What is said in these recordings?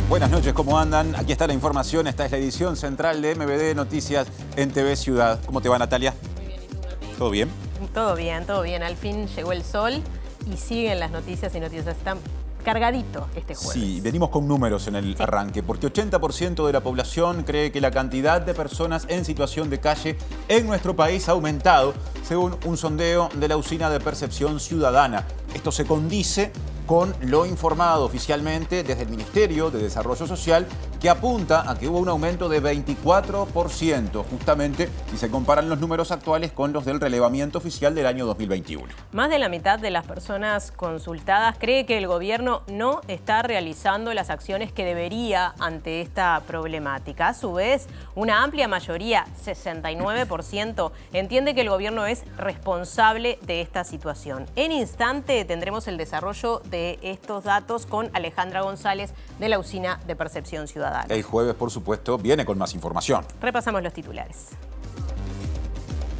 Buenas noches, ¿cómo andan? Aquí está la información, esta es la edición central de MBD Noticias en TV Ciudad. ¿Cómo te va, Natalia? Muy bien, ¿y tú, Martín? ¿Todo bien? Todo bien, todo bien. Al fin llegó el sol y siguen las noticias y noticias. Están cargadito este jueves. Sí, venimos con números en el arranque, porque 80% de la población cree que la cantidad de personas en situación de calle en nuestro país ha aumentado, según un sondeo de la Usina de Percepción Ciudadana. Esto se condice con lo informado oficialmente desde el Ministerio de Desarrollo Social, que apunta a que hubo un aumento de 24%, justamente si se comparan los números actuales con los del relevamiento oficial del año 2021. Más de la mitad de las personas consultadas cree que el gobierno no está realizando las acciones que debería ante esta problemática. A su vez, una amplia mayoría, 69%, entiende que el gobierno es responsable de esta situación. En instante tendremos el desarrollo de estos datos con Alejandra González de la Usina de Percepción Ciudadana. El jueves, por supuesto, viene con más información. Repasamos los titulares.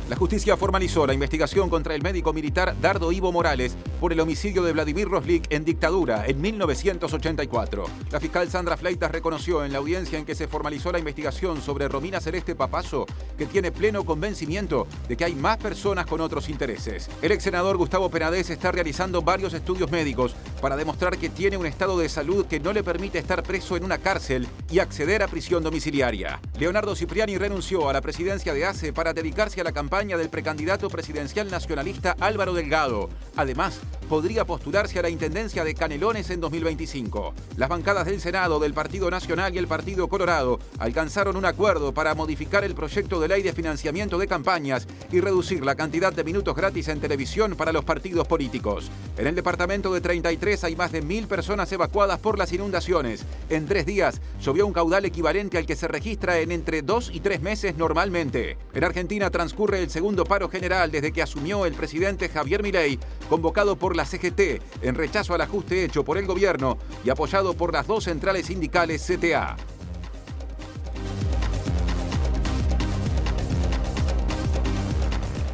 La justicia formalizó la investigación contra el médico militar Dardo Ivo Morales por el homicidio de Vladimir Roslik en dictadura en 1984. La fiscal Sandra Fleitas reconoció en la audiencia en que se formalizó la investigación sobre Romina Celeste Papazo que tiene pleno convencimiento de que hay más personas con otros intereses. El ex senador Gustavo Penades está realizando varios estudios médicos para demostrar que tiene un estado de salud que no le permite estar preso en una cárcel y acceder a prisión domiciliaria. Leonardo Cipriani renunció a la presidencia de ACE para dedicarse a la campaña del precandidato presidencial nacionalista Álvaro Delgado. Además, podría postularse a la intendencia de Canelones en 2025. Las bancadas del Senado, del Partido Nacional y el Partido Colorado alcanzaron un acuerdo para modificar el proyecto de ley de financiamiento de campañas y reducir la cantidad de minutos gratis en televisión para los partidos políticos. En el departamento de 33 hay más de 1.000 personas evacuadas por las inundaciones. En 3 días llovió un caudal equivalente al que se registra en entre 2 y 3 meses normalmente. En Argentina transcurre el segundo paro general desde que asumió el presidente Javier Milei, convocado por la CGT en rechazo al ajuste hecho por el gobierno y apoyado por las 2 centrales sindicales CTA.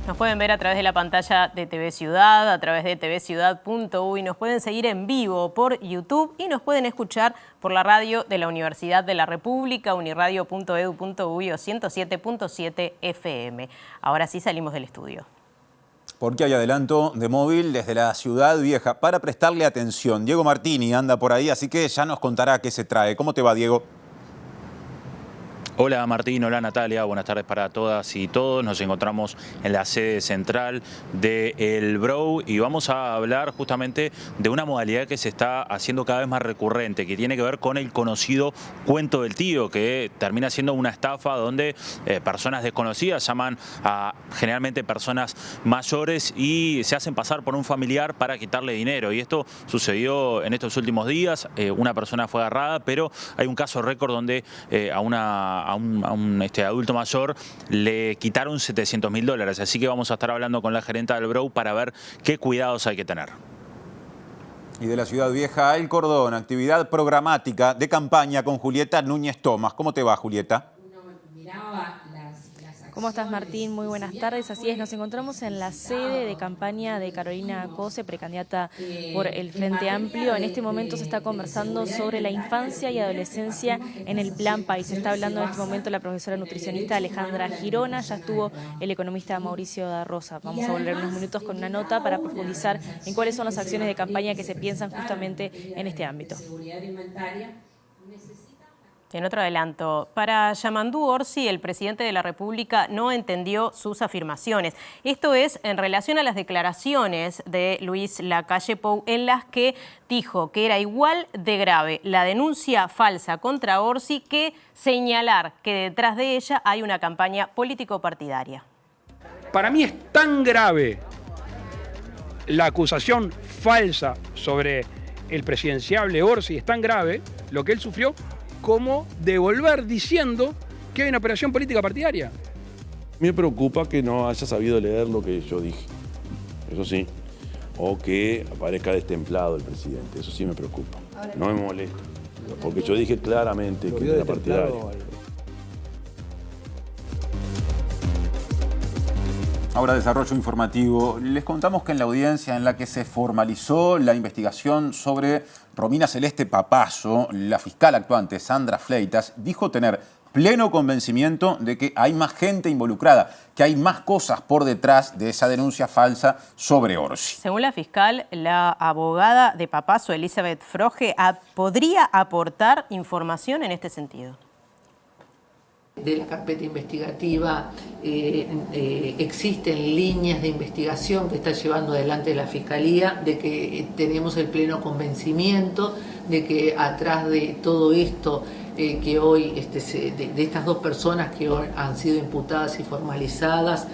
Nos pueden ver a través de la pantalla de TV Ciudad, a través de tvciudad.uy, nos pueden seguir en vivo por YouTube y nos pueden escuchar por la radio de la Universidad de la República, uniradio.edu.uy o 107.7 FM. Ahora sí salimos del estudio. Porque hay adelanto de móvil desde la Ciudad Vieja para prestarle atención. Diego Martini anda por ahí, así que ya nos contará qué se trae. ¿Cómo te va, Diego? Hola Martín, hola Natalia, buenas tardes para todas y todos. Nos encontramos en la sede central del BROW y vamos a hablar justamente de una modalidad que se está haciendo cada vez más recurrente, que tiene que ver con el conocido cuento del tío, que termina siendo una estafa donde personas desconocidas llaman a generalmente personas mayores y se hacen pasar por un familiar para quitarle dinero. Y esto sucedió en estos últimos días, una persona fue agarrada, pero hay un caso récord donde a un adulto mayor le quitaron $700.000. Así que vamos a estar hablando con la gerenta del BROW para ver qué cuidados hay que tener. Y de la Ciudad Vieja, El Cordón, actividad programática de campaña con Julieta Núñez Tomás. ¿Cómo te va, Julieta? ¿Cómo estás, Martín? Muy buenas tardes. Así es, nos encontramos en la sede de campaña de Carolina Cose, precandidata por el Frente Amplio. En este momento se está conversando sobre la infancia y adolescencia en el Plan País. Se está hablando en este momento la profesora nutricionista Alejandra Girona, ya estuvo el economista Mauricio da Rosa. Vamos a volver unos minutos con una nota para profundizar en cuáles son las acciones de campaña que se piensan justamente en este ámbito. En otro adelanto, para Yamandú Orsi, el presidente de la República no entendió sus afirmaciones. Esto es en relación a las declaraciones de Luis Lacalle Pou, en las que dijo que era igual de grave la denuncia falsa contra Orsi que señalar que detrás de ella hay una campaña político-partidaria. Para mí es tan grave la acusación falsa sobre el presidenciable Orsi, es tan grave lo que él sufrió, como devolver diciendo que hay una operación política partidaria. Me preocupa que no haya sabido leer lo que yo dije, eso sí, o que aparezca destemplado el presidente, eso sí me preocupa. No me molesta, porque yo dije claramente que era partidario. Ahora, desarrollo informativo. Les contamos que en la audiencia en la que se formalizó la investigación sobre Romina Celeste Papazo, la fiscal actuante Sandra Fleitas dijo tener pleno convencimiento de que hay más gente involucrada, que hay más cosas por detrás de esa denuncia falsa sobre Orsi. Según la fiscal, la abogada de Papazo, Elizabeth Froge, podría aportar información en este sentido. De la carpeta investigativa existen líneas de investigación que está llevando adelante la Fiscalía, de que tenemos el pleno convencimiento de que atrás de todo esto que hoy, de estas dos personas que hoy han sido imputadas y formalizadas,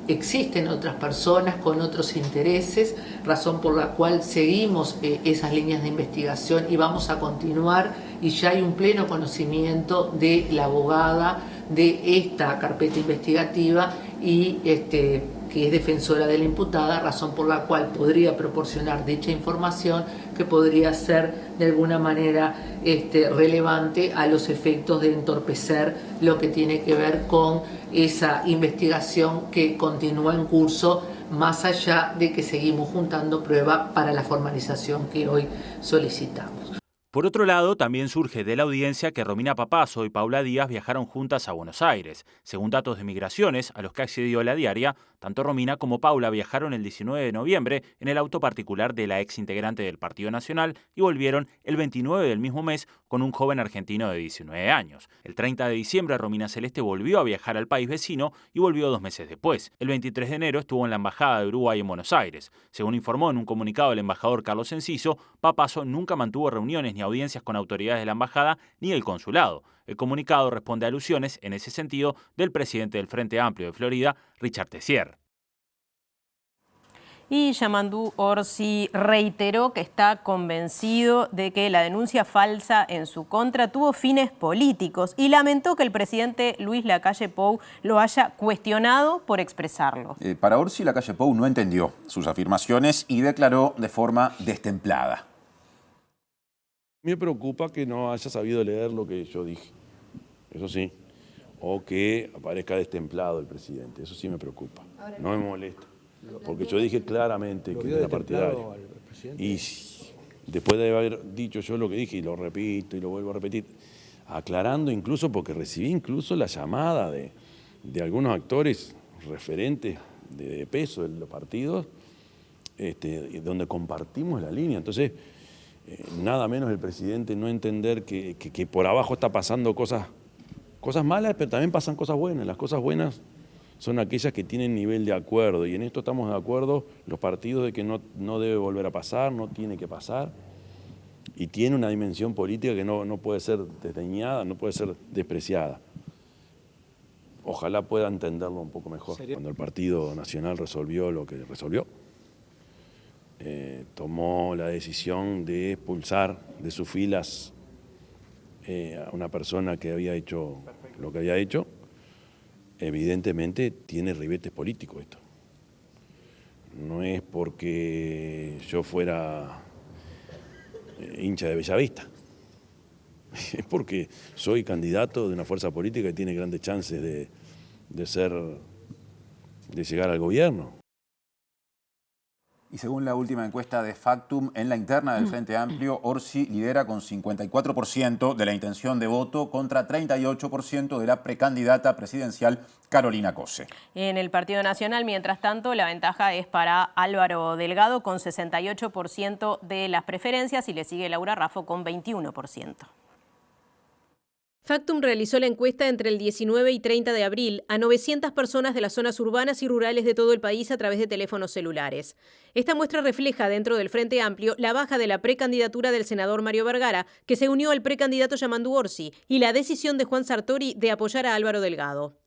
existen otras personas con otros intereses, razón por la cual seguimos esas líneas de investigación y vamos a continuar, y ya hay un pleno conocimiento de la abogada de esta carpeta investigativa y que es defensora de la imputada, razón por la cual podría proporcionar dicha información que podría ser de alguna manera relevante a los efectos de entorpecer lo que tiene que ver con esa investigación que continúa en curso, más allá de que seguimos juntando prueba para la formalización que hoy solicitamos. Por otro lado, también surge de la audiencia que Romina Papazo y Paula Díaz viajaron juntas a Buenos Aires. Según datos de Migraciones, a los que accedió la diaria, tanto Romina como Paula viajaron el 19 de noviembre en el auto particular de la ex integrante del Partido Nacional y volvieron el 29 del mismo mes con un joven argentino de 19 años. El 30 de diciembre, Romina Celeste volvió a viajar al país vecino y volvió 2 meses después. El 23 de enero estuvo en la Embajada de Uruguay en Buenos Aires. Según informó en un comunicado el embajador Carlos Enciso, Papazo nunca mantuvo reuniones ni audiencias con autoridades de la embajada ni el consulado. El comunicado responde a alusiones, en ese sentido, del presidente del Frente Amplio de Florida, Richard Tessier. Y Yamandú Orsi reiteró que está convencido de que la denuncia falsa en su contra tuvo fines políticos y lamentó que el presidente Luis Lacalle Pou lo haya cuestionado por expresarlo. Para Orsi, Lacalle Pou no entendió sus afirmaciones y declaró de forma destemplada. Me preocupa que no haya sabido leer lo que yo dije, eso sí, o que aparezca destemplado el presidente, eso sí me preocupa, no me molesta, porque yo dije claramente que era partidario. Y después de haber dicho yo lo que dije, y lo repito y lo vuelvo a repetir, aclarando incluso, porque recibí incluso la llamada de algunos actores referentes de peso de los partidos, donde compartimos la línea. Entonces, nada menos el presidente no entender que por abajo está pasando cosas malas, pero también pasan cosas buenas. Las cosas buenas son aquellas que tienen nivel de acuerdo, y en esto estamos de acuerdo los partidos de que no debe volver a pasar, no tiene que pasar, y tiene una dimensión política que no puede ser desdeñada, no puede ser despreciada. Ojalá pueda entenderlo un poco mejor. Cuando el Partido Nacional resolvió lo que resolvió, tomó la decisión de expulsar de sus filas a una persona que había hecho lo que había hecho. Evidentemente tiene ribetes políticos esto. No es porque yo fuera hincha de Bellavista, es porque soy candidato de una fuerza política que tiene grandes chances de llegar al gobierno. Y según la última encuesta de Factum, en la interna del Frente Amplio, Orsi lidera con 54% de la intención de voto contra 38% de la precandidata presidencial Carolina Cose. En el Partido Nacional, mientras tanto, la ventaja es para Álvaro Delgado con 68% de las preferencias y le sigue Laura Raffo con 21%. Factum realizó la encuesta entre el 19 y 30 de abril a 900 personas de las zonas urbanas y rurales de todo el país a través de teléfonos celulares. Esta muestra refleja dentro del Frente Amplio la baja de la precandidatura del senador Mario Vergara, que se unió al precandidato Yamandú Orsi, y la decisión de Juan Sartori de apoyar a Álvaro Delgado.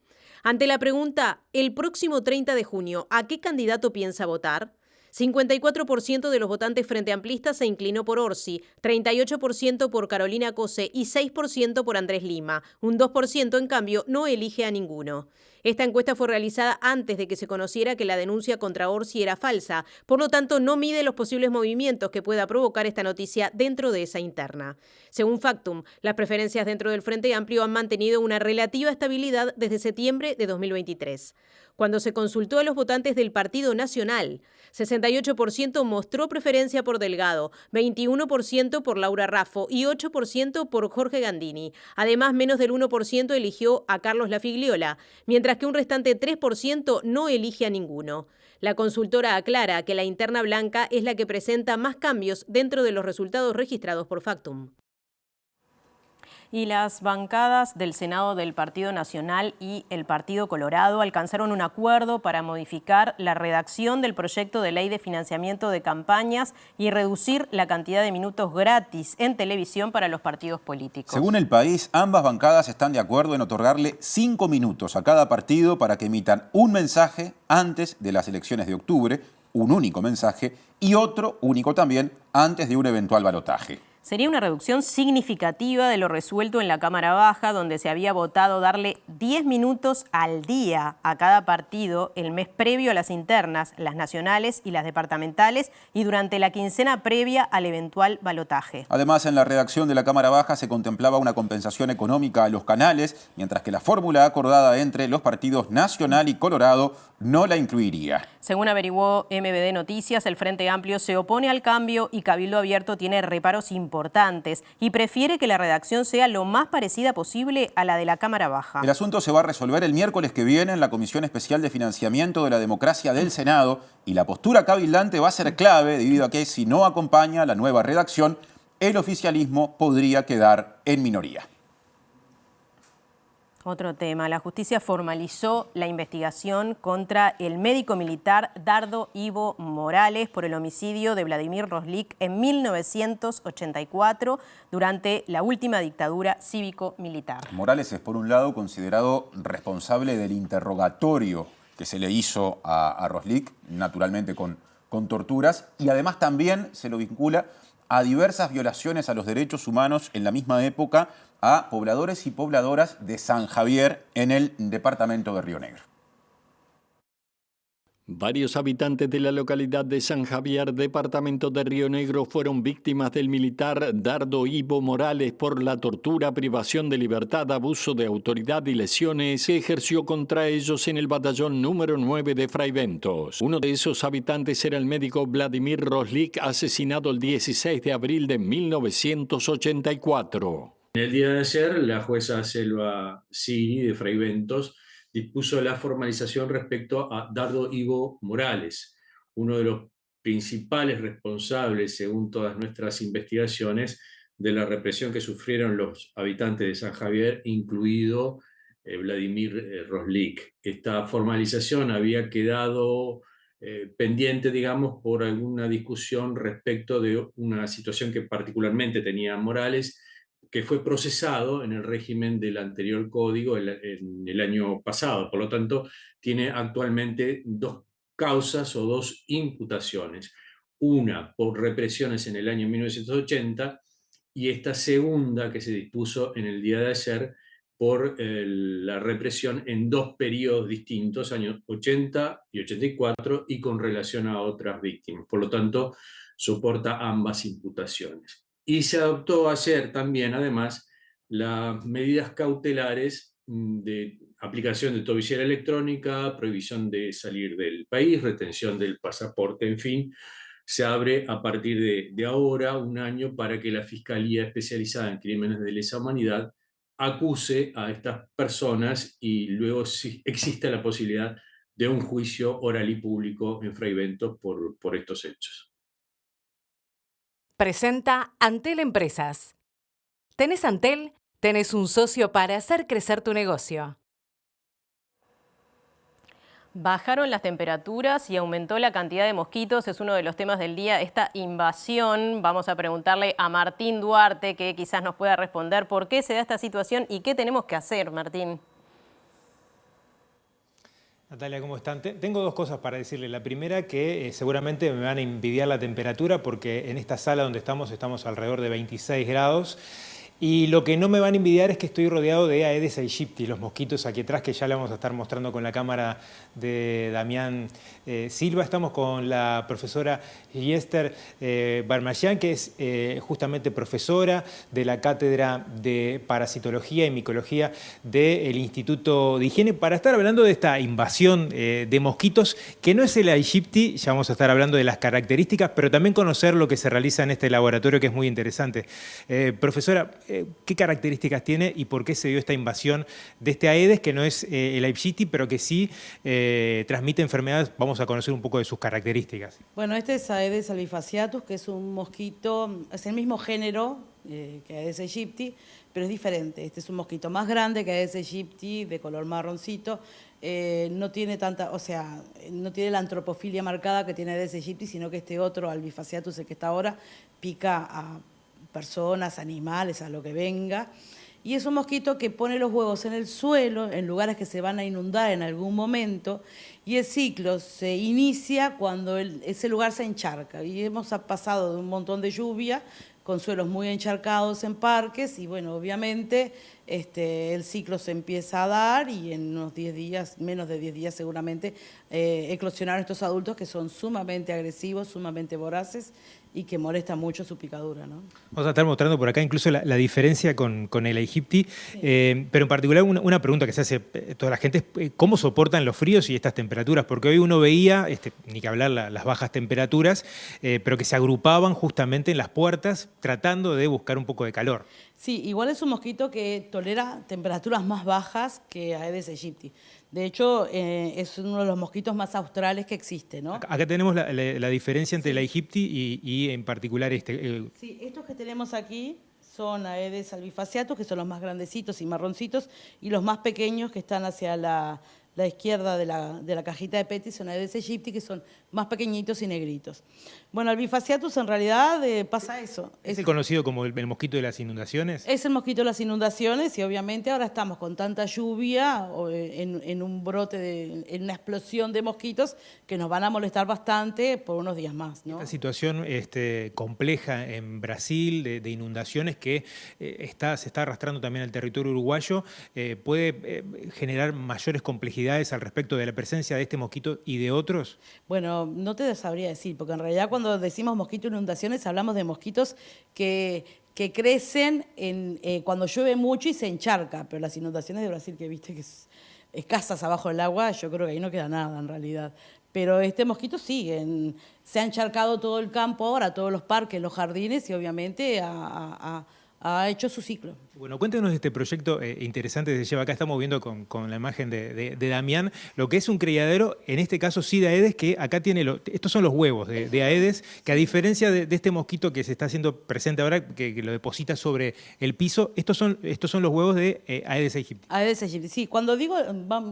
Ante la pregunta, el próximo 30 de junio, ¿a qué candidato piensa votar?, 54% de los votantes frente amplistas se inclinó por Orsi, 38% por Carolina Cose y 6% por Andrés Lima. Un 2%, en cambio, no elige a ninguno. Esta encuesta fue realizada antes de que se conociera que la denuncia contra Orsi era falsa, por lo tanto no mide los posibles movimientos que pueda provocar esta noticia dentro de esa interna. Según Factum, las preferencias dentro del Frente Amplio han mantenido una relativa estabilidad desde septiembre de 2023. Cuando se consultó a los votantes del Partido Nacional, 68% mostró preferencia por Delgado, 21% por Laura Raffo y 8% por Jorge Gandini. Además, menos del 1% eligió a Carlos Lafigliola, mientras que un restante 3% no elige a ninguno. La consultora aclara que la interna blanca es la que presenta más cambios dentro de los resultados registrados por Factum. Y las bancadas del Senado del Partido Nacional y el Partido Colorado alcanzaron un acuerdo para modificar la redacción del proyecto de ley de financiamiento de campañas y reducir la cantidad de minutos gratis en televisión para los partidos políticos. Según El País, ambas bancadas están de acuerdo en otorgarle 5 minutos a cada partido para que emitan un mensaje antes de las elecciones de octubre, un único mensaje, y otro único también antes de un eventual balotaje. Sería una reducción significativa de lo resuelto en la Cámara Baja, donde se había votado darle 10 minutos al día a cada partido el mes previo a las internas, las nacionales y las departamentales, y durante la quincena previa al eventual balotaje. Además, en la redacción de la Cámara Baja se contemplaba una compensación económica a los canales, mientras que la fórmula acordada entre los partidos Nacional y Colorado no la incluiría. Según averiguó MBD Noticias, el Frente Amplio se opone al cambio y Cabildo Abierto tiene reparos importantes y prefiere que la redacción sea lo más parecida posible a la de la Cámara Baja. El asunto se va a resolver el miércoles que viene en la Comisión Especial de Financiamiento de la Democracia del Senado y la postura cabildante va a ser clave debido a que si no acompaña la nueva redacción, el oficialismo podría quedar en minoría. Otro tema, la justicia formalizó la investigación contra el médico militar Dardo Ivo Morales por el homicidio de Vladimir Roslik en 1984 durante la última dictadura cívico-militar. Morales es, por un lado, considerado responsable del interrogatorio que se le hizo a Roslik, naturalmente con torturas, y además también se lo vincula a diversas violaciones a los derechos humanos en la misma época a pobladores y pobladoras de San Javier en el departamento de Río Negro. Varios habitantes de la localidad de San Javier, departamento de Río Negro, fueron víctimas del militar Dardo Ivo Morales por la tortura, privación de libertad, abuso de autoridad y lesiones que ejerció contra ellos en el batallón número 9 de Fraiventos. Uno de esos habitantes era el médico Vladimir Roslik, asesinado el 16 de abril de 1984. En el día de ayer, la jueza Selva Siri de Fraiventos dispuso la formalización respecto a Dardo Ivo Morales, uno de los principales responsables, según todas nuestras investigaciones, de la represión que sufrieron los habitantes de San Javier, incluido Vladimir Roslik. Esta formalización había quedado pendiente, digamos, por alguna discusión respecto de una situación que particularmente tenía Morales, que fue procesado en el régimen del anterior código en el año pasado. Por lo tanto, tiene actualmente dos causas o dos imputaciones. Una por represiones en el año 1980 y esta segunda que se dispuso en el día de ayer por la represión en dos periodos distintos, años 80 y 84, y con relación a otras víctimas. Por lo tanto, soporta ambas imputaciones. Y se adoptó ayer también, además, las medidas cautelares de aplicación de tobillera electrónica, prohibición de salir del país, retención del pasaporte, en fin. Se abre a partir de ahora un año para que la Fiscalía Especializada en Crímenes de Lesa Humanidad acuse a estas personas y luego existe la posibilidad de un juicio oral y público en Fraiventos por estos hechos. Presenta Antel Empresas. ¿Tenés Antel? Tenés un socio para hacer crecer tu negocio. Bajaron las temperaturas y aumentó la cantidad de mosquitos. Es uno de los temas del día, esta invasión. Vamos a preguntarle a Martín Duarte, que quizás nos pueda responder por qué se da esta situación y qué tenemos que hacer, Martín. Natalia, ¿cómo están? Tengo dos cosas para decirle. La primera, que seguramente me van a envidiar la temperatura porque en esta sala donde estamos alrededor de 26 grados Y lo que no me van a envidiar es que estoy rodeado de Aedes aegypti, los mosquitos aquí atrás, que ya le vamos a estar mostrando con la cámara de Damián Silva. Estamos con la profesora Yester Barmayán, que es justamente profesora de la Cátedra de Parasitología y Micología del Instituto de Higiene, para estar hablando de esta invasión de mosquitos, que no es el aegypti. Ya vamos a estar hablando de las características, pero también conocer lo que se realiza en este laboratorio, que es muy interesante. Profesora, ¿qué características tiene y por qué se dio esta invasión de este Aedes, que no es el aegypti, pero que sí transmite enfermedades? Vamos a conocer un poco de sus características. Bueno, este es Aedes albifasciatus, que es un mosquito, es el mismo género que Aedes aegypti, pero es diferente. Este es un mosquito más grande que Aedes aegypti, de color marroncito. No tiene tanta, o sea, no tiene la antropofilia marcada que tiene Aedes aegypti, sino que este otro albifasciatus, el que está ahora, pica a personas, animales, a lo que venga. Y es un mosquito que pone los huevos en el suelo, en lugares que se van a inundar en algún momento, y el ciclo se inicia cuando ese lugar se encharca. Y hemos pasado de un montón de lluvia, con suelos muy encharcados en parques, y bueno, obviamente el ciclo se empieza a dar, y en unos 10 días, menos de 10 días seguramente, eclosionaron estos adultos que son sumamente agresivos, sumamente voraces, y que molesta mucho su picadura, ¿no? Vamos a estar mostrando por acá incluso la diferencia con el aegypti, sí. Pero en particular una pregunta que se hace toda la gente es ¿cómo soportan los fríos y estas temperaturas? Porque hoy uno veía, ni que hablar las bajas temperaturas, pero que se agrupaban justamente en las puertas tratando de buscar un poco de calor. Sí, igual es un mosquito que tolera temperaturas más bajas que Aedes aegypti. De hecho, es uno de los mosquitos más australes que existe, ¿no? Acá tenemos la diferencia entre el aegypti y en particular este. Sí, estos que tenemos aquí son Aedes albifasciatus, que son los más grandecitos y marroncitos, y los más pequeños que están hacia la izquierda de la cajita de Petri son Aedes aegypti, que son más pequeñitos y negritos. Bueno, albifasciatus en realidad pasa eso. ¿Es el conocido como el mosquito de las inundaciones? Es el mosquito de las inundaciones, y obviamente ahora estamos con tanta lluvia en un brote, en una explosión de mosquitos que nos van a molestar bastante por unos días más, ¿no? Esta situación compleja en Brasil de inundaciones que se está arrastrando también al territorio uruguayo, puede generar mayores complejidades al respecto de la presencia de este mosquito y de otros. Bueno, no te sabría decir, porque en realidad cuando decimos mosquito inundaciones hablamos de mosquitos que crecen cuando llueve mucho y se encharca, pero las inundaciones de Brasil, que viste que es escasas abajo del agua, yo creo que ahí no queda nada en realidad. Pero este mosquito sí, se ha encharcado todo el campo ahora, todos los parques, los jardines, y obviamente ha hecho su ciclo. Bueno, cuéntenos de este proyecto interesante que se lleva acá. Estamos viendo con la imagen de Damián lo que es un criadero, en este caso sí de Aedes, que acá tiene, estos son los huevos de Aedes, que a diferencia de este mosquito que se está haciendo presente ahora, que lo deposita sobre el piso, estos son los huevos de Aedes aegypti. Aedes aegypti, sí. Cuando digo,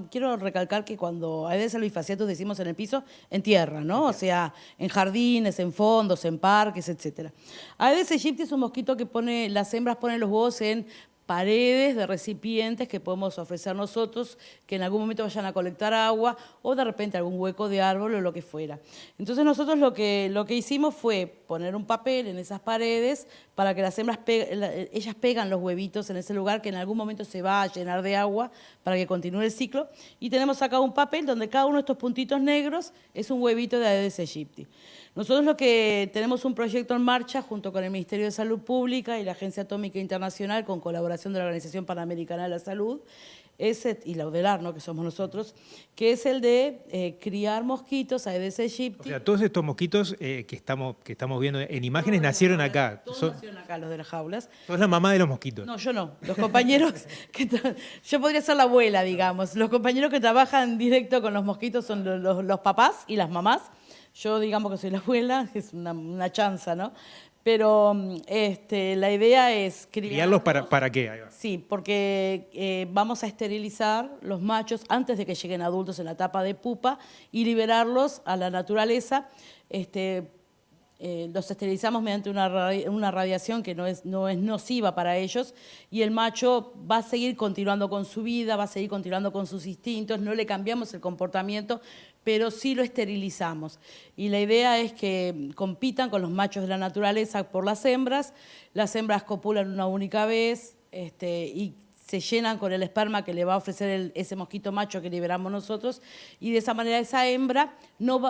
quiero recalcar que cuando Aedes albifasciatus decimos en el piso, en tierra, ¿no? O sea, en jardines, en fondos, en parques, etc. Aedes aegypti es un mosquito que las hembras ponen los huevos en paredes de recipientes que podemos ofrecer nosotros, que en algún momento vayan a colectar agua, o de repente algún hueco de árbol o lo que fuera. Entonces nosotros lo que hicimos fue poner un papel en esas paredes para que las hembras ellas pegan los huevitos en ese lugar que en algún momento se va a llenar de agua para que continúe el ciclo. Y tenemos acá un papel donde cada uno de estos puntitos negros es un huevito de Aedes aegypti. Nosotros tenemos un proyecto en marcha junto con el Ministerio de Salud Pública y la Agencia Atómica Internacional, con colaboración de la Organización Panamericana de la Salud, y la UDELAR, ¿no?, que somos nosotros, que es el de criar mosquitos Aedes aegypti. O sea, todos estos mosquitos que estamos viendo en imágenes nacieron acá. Todos nacieron acá, los de las jaulas. ¿Sos la mamá de los mosquitos? No, yo no. Los compañeros, yo podría ser la abuela, digamos. Los compañeros que trabajan directo con los mosquitos son los papás y las mamás. Yo digamos que soy la abuela, es una chanza, ¿no? Pero la idea es criarlos. ¿Para qué? Ahí va. Sí, porque vamos a esterilizar los machos antes de que lleguen adultos en la etapa de pupa y liberarlos a la naturaleza. Los esterilizamos mediante una radiación que no es nociva para ellos, y el macho va a seguir continuando con su vida, va a seguir continuando con sus instintos, no le cambiamos el comportamiento, pero sí lo esterilizamos. Y la idea es que compitan con los machos de la naturaleza por las hembras copulan una única vez y se llenan con el esperma que le va a ofrecer ese mosquito macho que liberamos nosotros, y de esa manera esa hembra, los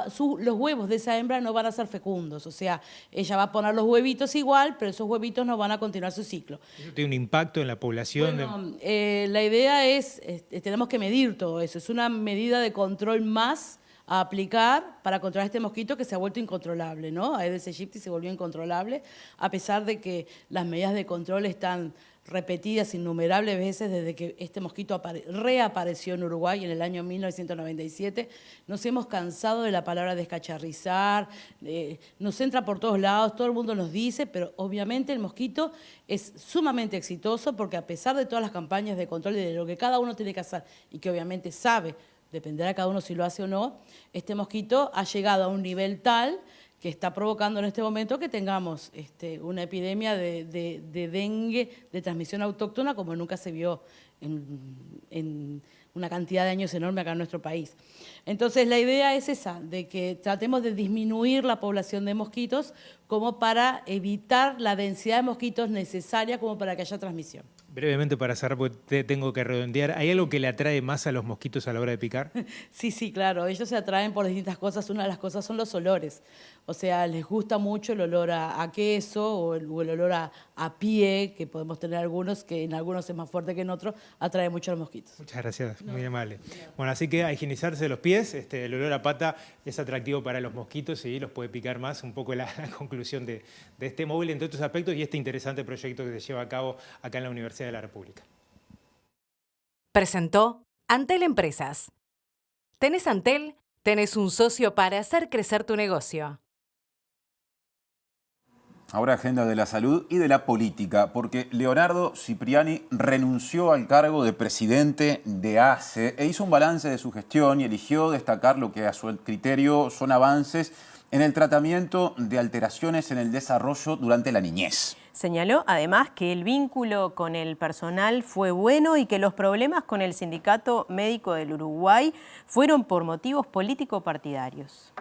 huevos de esa hembra no van a ser fecundos, o sea, ella va a poner los huevitos igual, pero esos huevitos no van a continuar su ciclo. ¿Eso tiene un impacto en la población? Bueno, la idea es, tenemos que medir todo eso, es una medida de control más a aplicar para controlar este mosquito que se ha vuelto incontrolable, ¿no? Aedes aegypti se volvió incontrolable, a pesar de que las medidas de control están repetidas innumerables veces desde que este mosquito reapareció en Uruguay en el año 1997. Nos hemos cansado de la palabra descacharrizar, nos entra por todos lados, todo el mundo nos dice, pero obviamente el mosquito es sumamente exitoso porque a pesar de todas las campañas de control y de lo que cada uno tiene que hacer y que obviamente sabe, dependerá cada uno si lo hace o no, este mosquito ha llegado a un nivel tal que está provocando en este momento que tengamos una epidemia de dengue de transmisión autóctona como nunca se vio en una cantidad de años enorme acá en nuestro país. Entonces la idea es esa, de que tratemos de disminuir la población de mosquitos como para evitar la densidad de mosquitos necesaria como para que haya transmisión. Brevemente para cerrar, porque tengo que redondear, ¿hay algo que le atrae más a los mosquitos a la hora de picar? Sí, claro, ellos se atraen por distintas cosas. Una de las cosas son los olores. O sea, les gusta mucho el olor a queso o el olor a pie, que podemos tener algunos, que en algunos es más fuerte que en otros, atrae mucho a los mosquitos. Muchas gracias, muy amable. Bueno, así que a higienizarse los pies, el olor a pata es atractivo para los mosquitos y los puede picar más, un poco la conclusión de este móvil entre otros aspectos y este interesante proyecto que se lleva a cabo acá en la Universidad de la República. Presentó Antel Empresas. ¿Tenés Antel? Tenés un socio para hacer crecer tu negocio. Ahora agenda de la salud y de la política, porque Leonardo Cipriani renunció al cargo de presidente de ACE e hizo un balance de su gestión y eligió destacar lo que a su criterio son avances en el tratamiento de alteraciones en el desarrollo durante la niñez. Señaló además que el vínculo con el personal fue bueno y que los problemas con el Sindicato Médico del Uruguay fueron por motivos político-partidarios.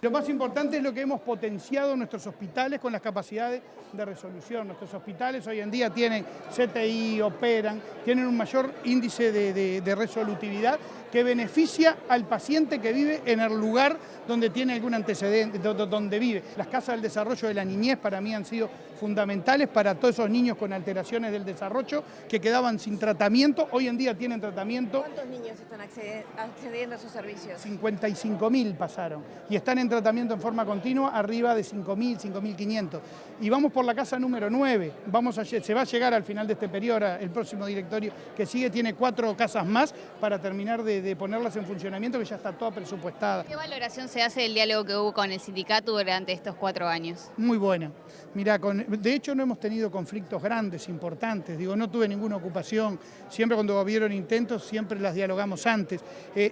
Lo más importante es lo que hemos potenciado en nuestros hospitales con las capacidades de resolución. Nuestros hospitales hoy en día tienen CTI, operan, tienen un mayor índice de resolutividad que beneficia al paciente que vive en el lugar donde tiene algún antecedente, donde vive. Las casas del desarrollo de la niñez para mí han sido fundamentales para todos esos niños con alteraciones del desarrollo que quedaban sin tratamiento. Hoy en día tienen tratamiento. ¿Cuántos niños están accediendo a sus servicios? 55.000 pasaron y están en tratamiento en forma continua arriba de 5.000, 5.500. Y vamos por la casa número 9. Se va a llegar al final de este periodo, el próximo directorio que sigue tiene 4 casas más para terminar de ponerlas en funcionamiento, que ya está toda presupuestada. ¿Qué valoración se hace del diálogo que hubo con el sindicato durante estos 4 años? Muy buena. Mirá, de hecho no hemos tenido conflictos grandes, importantes. Digo, no tuve ninguna ocupación. Siempre cuando hubieron intentos, siempre las dialogamos antes.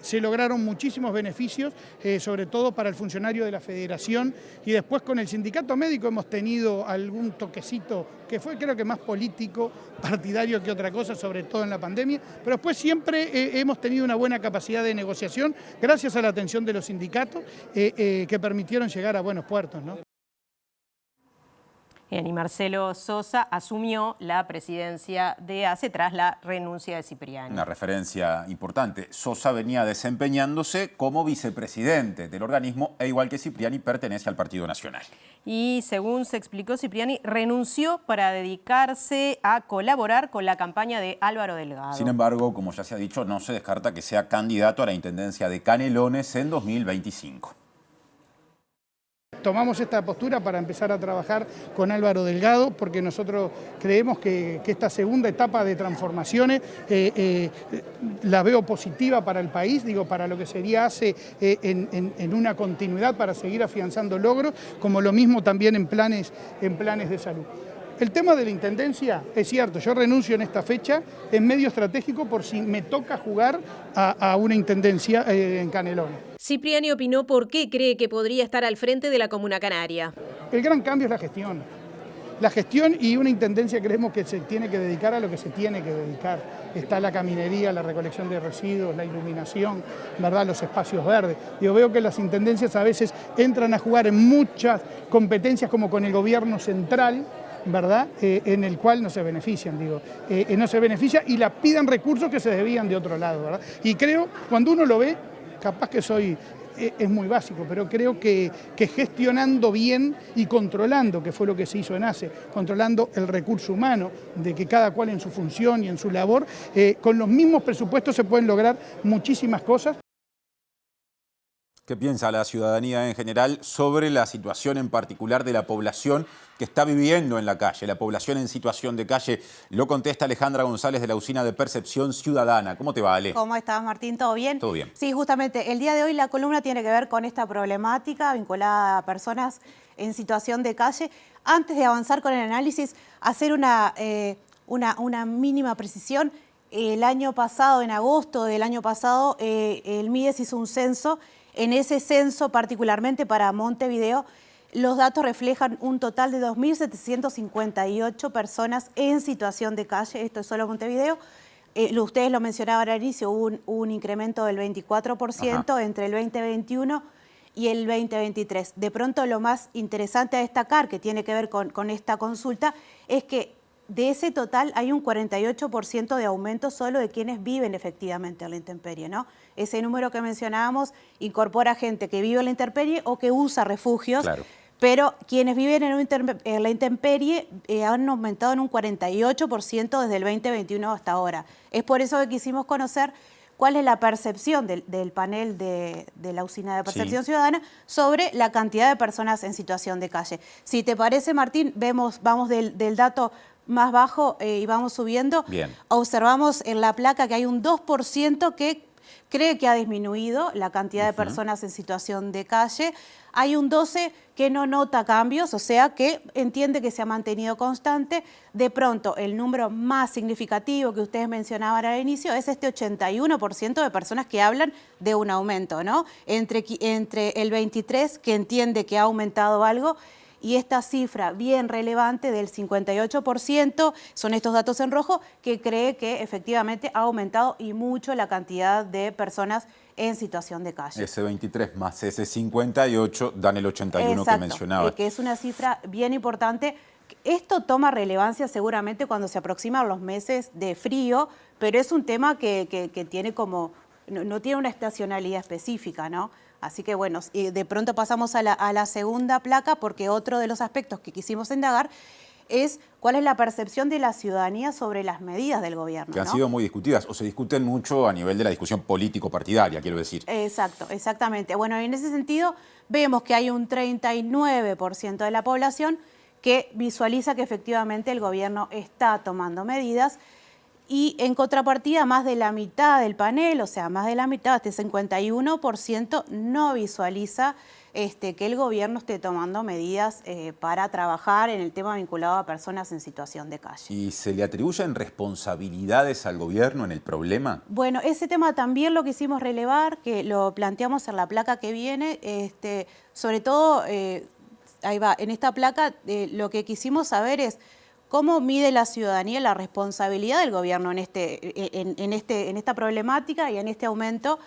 Se lograron muchísimos beneficios, sobre todo para el funcionario de la federación. Y después con el sindicato médico hemos tenido algún toquecito que fue creo que más político, partidario que otra cosa, sobre todo en la pandemia. Pero después siempre hemos tenido una buena capacidad de negociación gracias a la atención de los sindicatos que permitieron llegar a buenos puertos, ¿no? Bien, y Marcelo Sosa asumió la presidencia de ACE tras la renuncia de Cipriani. Una referencia importante. Sosa venía desempeñándose como vicepresidente del organismo e igual que Cipriani pertenece al Partido Nacional. Y según se explicó, Cipriani renunció para dedicarse a colaborar con la campaña de Álvaro Delgado. Sin embargo, como ya se ha dicho, no se descarta que sea candidato a la intendencia de Canelones en 2025. Tomamos esta postura para empezar a trabajar con Álvaro Delgado porque nosotros creemos que esta segunda etapa de transformaciones la veo positiva para el país, digo, para lo que sería ACE en una continuidad para seguir afianzando logros, como lo mismo también en planes de salud. El tema de la intendencia, es cierto, yo renuncio en esta fecha, es medio estratégico por si me toca jugar a una intendencia en Canelones. Cipriani opinó por qué cree que podría estar al frente de la Comuna Canaria. El gran cambio es la gestión. la gestión y una intendencia creemos que se tiene que dedicar a lo que se tiene que dedicar. Está la caminería, la recolección de residuos, la iluminación, ¿verdad? Los espacios verdes. Yo veo que las intendencias a veces entran a jugar en muchas competencias como con el gobierno central, ¿verdad? En el cual no se benefician, no se beneficia y la piden recursos que se debían de otro lado, ¿verdad? Y creo, cuando uno lo ve, capaz que es muy básico, pero creo que gestionando bien y controlando, que fue lo que se hizo en ACE, controlando el recurso humano, de que cada cual en su función y en su labor, con los mismos presupuestos se pueden lograr muchísimas cosas. ¿Qué piensa la ciudadanía en general sobre la situación en particular de la población que está viviendo en la calle, la población en situación de calle? Lo contesta Alejandra González de la Usina de Percepción Ciudadana. ¿Cómo te va, Ale? ¿Cómo estás, Martín? ¿Todo bien? Todo bien. Sí, justamente el día de hoy la columna tiene que ver con esta problemática vinculada a personas en situación de calle. Antes de avanzar con el análisis, hacer una mínima precisión. El año pasado, en agosto del año pasado, el MIDES hizo un censo. En ese censo, particularmente para Montevideo, los datos reflejan un total de 2.758 personas en situación de calle. Esto es solo Montevideo. Ustedes lo mencionaban al inicio, hubo un incremento del 24% entre el 2021 y el 2023. De pronto, lo más interesante a destacar, que tiene que ver con esta consulta, es que de ese total hay un 48% de aumento solo de quienes viven efectivamente en la intemperie, ¿no? Ese número que mencionábamos incorpora gente que vive en la intemperie o que usa refugios, claro. Pero quienes viven en la intemperie han aumentado en un 48% desde el 2021 hasta ahora. Es por eso que quisimos conocer cuál es la percepción del panel de la Usina de Percepción Ciudadana sobre la cantidad de personas en situación de calle. Si te parece, Martín, vamos del dato más bajo y vamos subiendo. Bien. Observamos en la placa que hay un 2% que cree que ha disminuido la cantidad de personas en situación de calle. Hay un 12% que no nota cambios, o sea que entiende que se ha mantenido constante. De pronto, el número más significativo que ustedes mencionaban al inicio es este 81% de personas que hablan de un aumento, ¿no? Entre el 23%, que entiende que ha aumentado algo, y esta cifra bien relevante del 58%, son estos datos en rojo, que cree que efectivamente ha aumentado y mucho la cantidad de personas en situación de calle. Ese 23 más ese 58 dan el 81 que mencionaba. Que es una cifra bien importante. Esto toma relevancia seguramente cuando se aproximan los meses de frío, pero es un tema que tiene como, no tiene una estacionalidad específica, ¿no? Así que bueno, de pronto pasamos a la segunda placa, porque otro de los aspectos que quisimos indagar es cuál es la percepción de la ciudadanía sobre las medidas del gobierno. Que han sido muy discutidas, o se discuten mucho a nivel de la discusión político-partidaria, quiero decir. Exacto, exactamente. Bueno, en ese sentido vemos que hay un 39% de la población que visualiza que efectivamente el gobierno está tomando medidas. Y en contrapartida, más de la mitad del panel, o sea, más de la mitad, este 51%, no visualiza que el gobierno esté tomando medidas para trabajar en el tema vinculado a personas en situación de calle. ¿Y se le atribuyen responsabilidades al gobierno en el problema? Bueno, ese tema también lo quisimos relevar, que lo planteamos en la placa que viene, sobre todo, ahí va, en esta placa lo que quisimos saber es ¿cómo mide la ciudadanía la responsabilidad del gobierno en esta problemática y en este aumento?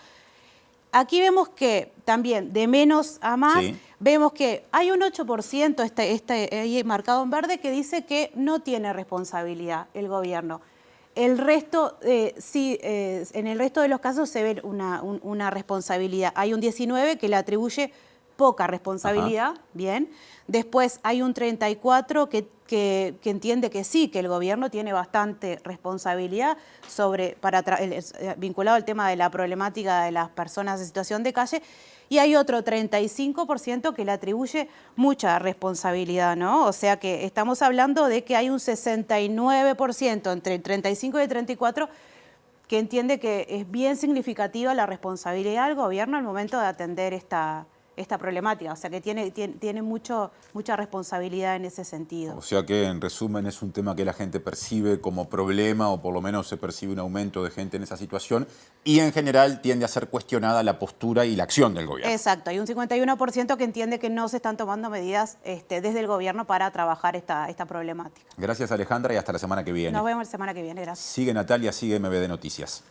Aquí vemos que también de menos a más, vemos que hay un 8%, ahí marcado en verde, que dice que no tiene responsabilidad el gobierno. El resto, en el resto de los casos se ve una responsabilidad. Hay un 19% que le atribuye poca responsabilidad, bien. Después hay un 34% que entiende que sí, que el gobierno tiene bastante responsabilidad vinculado al tema de la problemática de las personas en situación de calle, y hay otro 35% que le atribuye mucha responsabilidad, ¿no? O sea que estamos hablando de que hay un 69%, entre el 35 y el 34%, que entiende que es bien significativa la responsabilidad del gobierno al momento de atender esta esta problemática, o sea que tiene mucha responsabilidad en ese sentido. O sea que, en resumen, es un tema que la gente percibe como problema, o por lo menos se percibe un aumento de gente en esa situación, y en general tiende a ser cuestionada la postura y la acción del gobierno. Exacto, hay un 51% que entiende que no se están tomando medidas desde el gobierno para trabajar esta problemática. Gracias, Alejandra, y hasta la semana que viene. Nos vemos la semana que viene, gracias. Sigue Natalia, sigue MBD Noticias.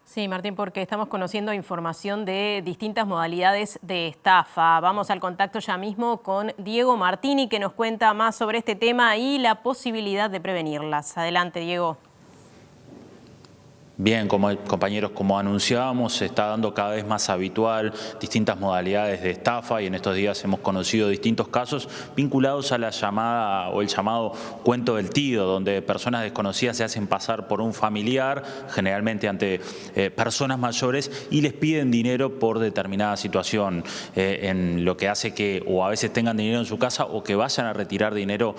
Sí, Martín, porque estamos conociendo información de distintas modalidades de estafa. Vamos al contacto ya mismo con Diego Martini, que nos cuenta más sobre este tema y la posibilidad de prevenirlas. Adelante, Diego. Bien, compañeros, como anunciábamos, se está dando cada vez más habitual distintas modalidades de estafa y en estos días hemos conocido distintos casos vinculados a la llamada o el llamado cuento del tío, donde personas desconocidas se hacen pasar por un familiar, generalmente ante personas mayores, y les piden dinero por determinada situación, en lo que hace que o a veces tengan dinero en su casa o que vayan a retirar dinero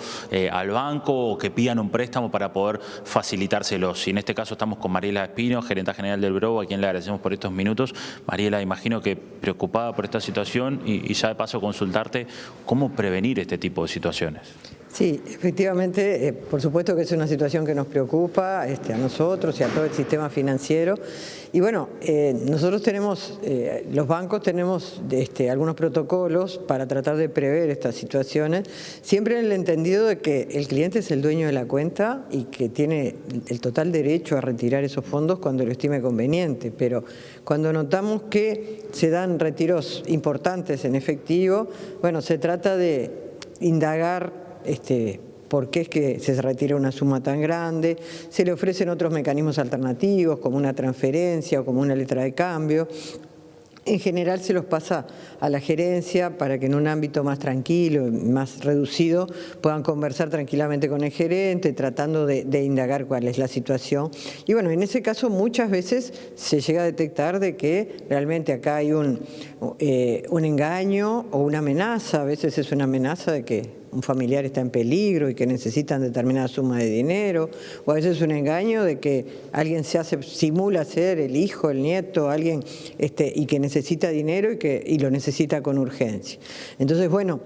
al banco o que pidan un préstamo para poder facilitárselos. Y en este caso estamos con Mariela Espino, gerenta general del BROW, a quien le agradecemos por estos minutos. Mariela, imagino que preocupada por esta situación y ya de paso consultarte cómo prevenir este tipo de situaciones. Sí, efectivamente, por supuesto que es una situación que nos preocupa a nosotros y a todo el sistema financiero. Y bueno, nosotros tenemos, los bancos tenemos algunos protocolos para tratar de prever estas situaciones, siempre en el entendido de que el cliente es el dueño de la cuenta y que tiene el total derecho a retirar esos fondos cuando lo estime conveniente. Pero cuando notamos que se dan retiros importantes en efectivo, bueno, se trata de indagar por qué es que se retira una suma tan grande, se le ofrecen otros mecanismos alternativos como una transferencia o como una letra de cambio. En general se los pasa a la gerencia para que en un ámbito más tranquilo, más reducido, puedan conversar tranquilamente con el gerente, tratando de indagar cuál es la situación. Y bueno, en ese caso muchas veces se llega a detectar de que realmente acá hay un engaño o una amenaza. A veces es una amenaza de que un familiar está en peligro y que necesitan determinada suma de dinero, o a veces es un engaño de que alguien simula ser el hijo, el nieto, alguien y que necesita dinero y lo necesita con urgencia. Entonces, bueno,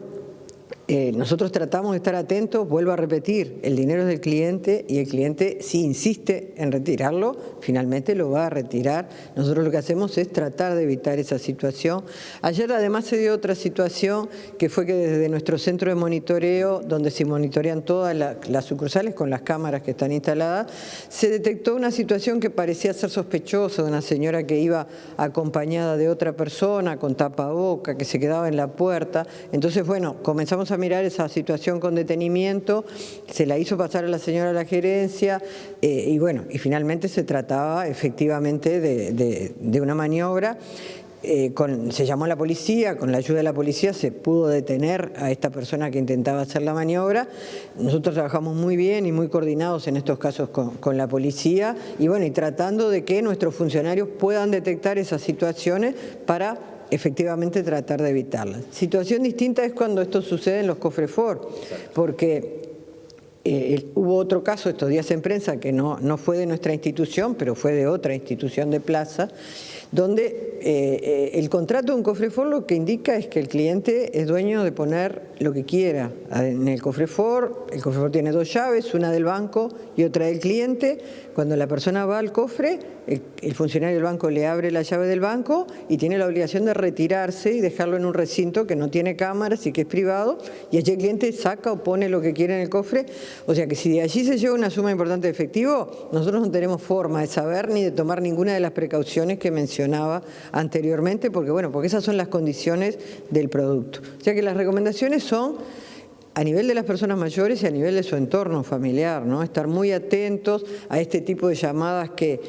nosotros tratamos de estar atentos, vuelvo a repetir, el dinero es del cliente y el cliente, si insiste en retirarlo, finalmente lo va a retirar. Nosotros lo que hacemos es tratar de evitar esa situación. Ayer además se dio otra situación que fue que desde nuestro centro de monitoreo, donde se monitorean todas las sucursales con las cámaras que están instaladas, se detectó una situación que parecía ser sospechosa, de una señora que iba acompañada de otra persona con tapaboca, que se quedaba en la puerta. Entonces, bueno, comenzamos a mirar esa situación con detenimiento, se la hizo pasar a la señora a la gerencia y bueno, y finalmente se trataba efectivamente de una maniobra. Se llamó a la policía, con la ayuda de la policía se pudo detener a esta persona que intentaba hacer la maniobra. Nosotros trabajamos muy bien y muy coordinados en estos casos con la policía y bueno, y tratando de que nuestros funcionarios puedan detectar esas situaciones para efectivamente tratar de evitarlas. Situación distinta es cuando esto sucede en los cofres Ford, porque hubo otro caso estos días en prensa que no fue de nuestra institución, pero fue de otra institución de plaza, donde el contrato de un cofre Ford lo que indica es que el cliente es dueño de poner lo que quiera en el cofre Ford. El cofre Ford tiene dos llaves, una del banco y otra del cliente. Cuando la persona va al cofre, el funcionario del banco le abre la llave del banco y tiene la obligación de retirarse y dejarlo en un recinto que no tiene cámaras y que es privado, y allí el cliente saca o pone lo que quiere en el cofre. O sea que si de allí se lleva una suma importante de efectivo, nosotros no tenemos forma de saber ni de tomar ninguna de las precauciones que mencionaba anteriormente, porque esas son las condiciones del producto. O sea que las recomendaciones son a nivel de las personas mayores y a nivel de su entorno familiar, ¿no? Estar muy atentos a este tipo de llamadas que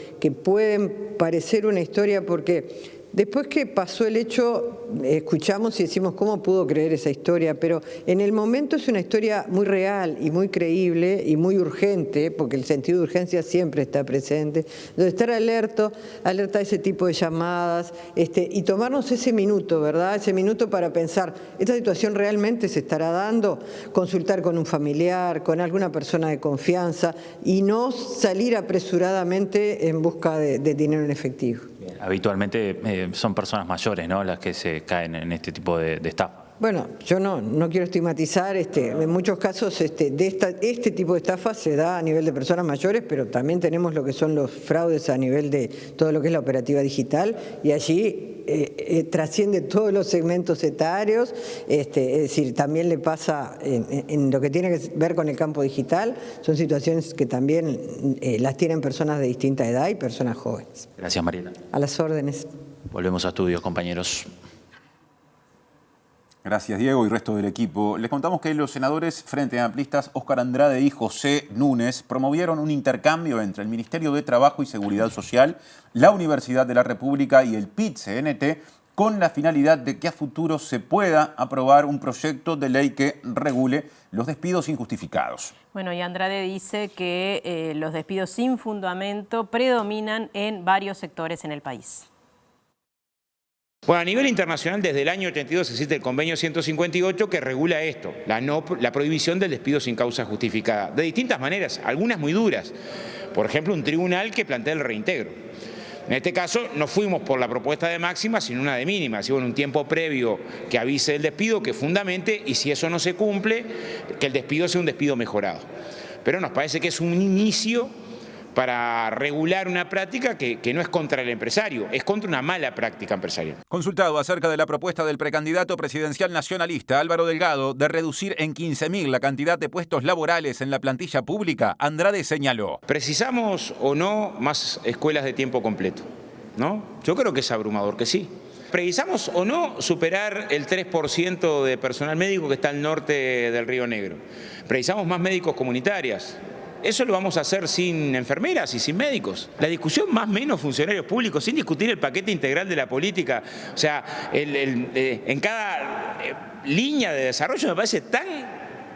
pueden parecer una historia, porque después que pasó el hecho, escuchamos y decimos cómo pudo creer esa historia, pero en el momento es una historia muy real y muy creíble y muy urgente, porque el sentido de urgencia siempre está presente. Entonces, estar alerta a ese tipo de llamadas y tomarnos ese minuto, ¿verdad? Ese minuto para pensar, ¿esta situación realmente se estará dando? Consultar con un familiar, con alguna persona de confianza y no salir apresuradamente en busca de dinero en efectivo. Habitualmente son personas mayores, ¿no?, las que se caen en este tipo de estafa. Bueno, yo no quiero estigmatizar, en muchos casos este tipo de estafa se da a nivel de personas mayores, pero también tenemos lo que son los fraudes a nivel de todo lo que es la operativa digital, y allí trasciende todos los segmentos etarios, es decir, también le pasa en lo que tiene que ver con el campo digital, son situaciones que también las tienen personas de distinta edad y personas jóvenes. Gracias, Mariela. A las órdenes. Volvemos a estudios, compañeros. Gracias, Diego y resto del equipo. Les contamos que los senadores Frente Amplistas Óscar Andrade y José Núñez promovieron un intercambio entre el Ministerio de Trabajo y Seguridad Social, la Universidad de la República y el PIT-CNT con la finalidad de que a futuro se pueda aprobar un proyecto de ley que regule los despidos injustificados. Bueno, y Andrade dice que los despidos sin fundamento predominan en varios sectores en el país. Bueno, a nivel internacional, desde el año 82 existe el convenio 158 que regula esto, la prohibición del despido sin causa justificada, de distintas maneras, algunas muy duras. Por ejemplo, un tribunal que plantea el reintegro. En este caso, no fuimos por la propuesta de máxima, sino una de mínima. Si bueno, un tiempo previo que avise el despido, que fundamente, y si eso no se cumple, que el despido sea un despido mejorado. Pero nos parece que es un inicio para regular una práctica que no es contra el empresario, es contra una mala práctica empresarial. Consultado acerca de la propuesta del precandidato presidencial nacionalista Álvaro Delgado de reducir en 15.000 la cantidad de puestos laborales en la plantilla pública, Andrade señaló: ¿Precisamos o no más escuelas de tiempo completo? ¿No? Yo creo que es abrumador que sí. ¿Precisamos o no superar el 3% de personal médico que está al norte del Río Negro? ¿Precisamos más médicos comunitarios? Eso lo vamos a hacer sin enfermeras y sin médicos. La discusión más menos funcionarios públicos, sin discutir el paquete integral de la política. O sea, en cada línea de desarrollo me parece tan